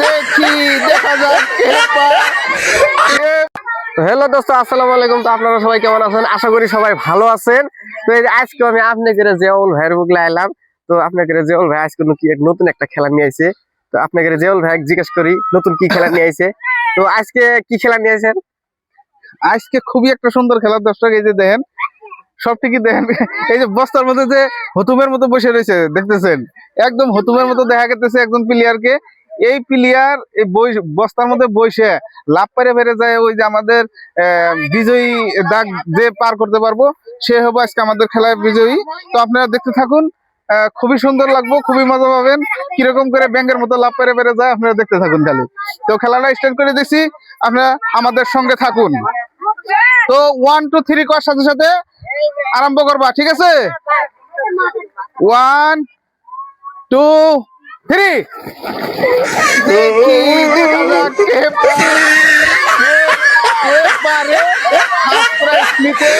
দেখি দেখা যাক কে পায়। হ্যালো দোস্ত, আসসালামু আলাইকুম। তো আপনারা সবাই কেমন আছেন? আশা করি সবাই ভালো আছেন। তো এই যে আজকে আমি আপনাদের জিয়াউল ভাইয়ের বুকলে আইলাম। তো আপনাদের জিয়াউল ভাই আজকে কি নতুন একটা খেলা নিয়ে আইছে। তো আপনাদের জিয়াউল ভাই জিজ্ঞেস করি নতুন কি খেলা নিয়ে আইছে। তো আজকে কি খেলা নিয়ে আইছেন? আজকে খুবই একটা সুন্দর খেলার দর্শক, এই যে দেখেন সব ঠিকই দেখেন, এই যে বস্তার মধ্যে যে হতুমের মতো বসে রয়েছে দেখতেছেন, একদম হতুমের মতো দেখা গেছে একজন প্লেয়ারকে। এই প্লেয়ার এই বস্তার মধ্যে বসে লাভ পেরে ফেরে যায়, ওই যে আমাদের বিজয়ী দাগ যে পার করতে পারবো সে হবে আজকে আমাদের খেলায় বিজয়ী। তো আপনারা দেখতে থাকুন, খুবই সুন্দর লাগবো, খুবই মজা পাবেন। কিরকম করে ব্যাঙের মতো লাভ পেরে ফেরে যায় আপনারা দেখতে থাকুন খালি। তো খেলাটা স্টার্ট করে দিচ্ছি, আপনারা আমাদের সঙ্গে থাকুন। তো 1 2 3 করার সাথে সাথে আরম্ভ করবা, ঠিক আছে? 1 2 3। দেখি দেখা যাক কে পারে ফার্স্ট প্রাইজ নিতে।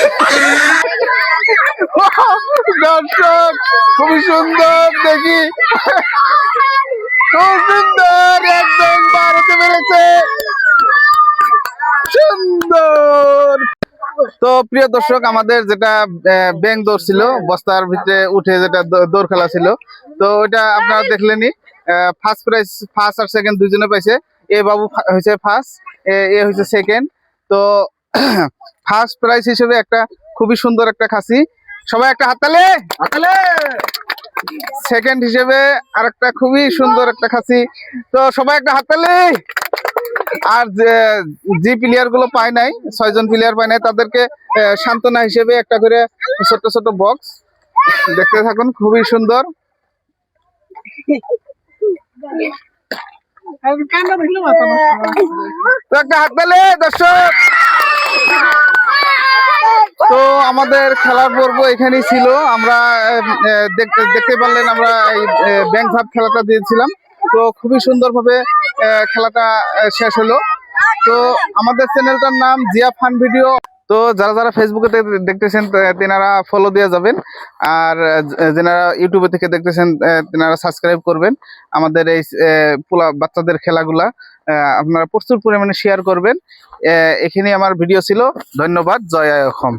দর্শক খুবই সুন্দর, দেখি খুব সুন্দর, একদম ভারতে পেরেছে, সুন্দর। তো প্রিয় দর্শক, আমাদের যেটা ব্যাংক দৌড় ছিল, বস্তার ভিতরে উঠে যেটা দৌড় খেলা ছিল, তো ওইটা আপনারা দেখলেনি। ফার্স্ট প্রাইজ, ফার্স্ট আর সেকেন্ড দুজনে পাইছে। এ বাবু হয়েছে ফার্স্ট, এ হয়েছে সেকেন্ড। তো ফার্স্ট প্রাইজ হিসেবে একটা খুবই সুন্দর একটা খাসি, সবাই একটা হাততালি। সেকেন্ড হিসেবে আরেকটা খুবই সুন্দর একটা খাসি, তো সবাই একটা হাততালি। আর যে প্লেয়ার গুলো পায় নাই, 6 জন প্লেয়ার পায় নাই, তাদেরকে সান্ত্বনা হিসেবে একটা করে ছোট ছোট বক্স, দেখতে থাকুন, খুবই সুন্দর। তো একটা হাততালি দর্শক। তো আমাদের খেলার পর্ব এখানেই ছিল। আমরা দেখতে পারলেন আমরা এই ব্যাংক ভাব খেলাটা দিয়েছিলাম। তো খুবই সুন্দরভাবে খেলাটা শেষ হলো। তো আমাদের চ্যানেলটার নাম জিয়া ফান ভিডিও। তো যারা যারা ফেসবুকে দেখতেছেন তেনারা ফলো দিয়ে যাবেন, আর যারা ইউটিউবে থেকে দেখতেছেন তেনারা সাবস্ক্রাইব করবেন। আমাদের এই বাচ্চাদের খেলাগুলা আপনারা প্রচুর পরিমাণে শেয়ার করবেন। এখানেই আমার ভিডিও ছিল। ধন্যবাদ। জয় আই অসম।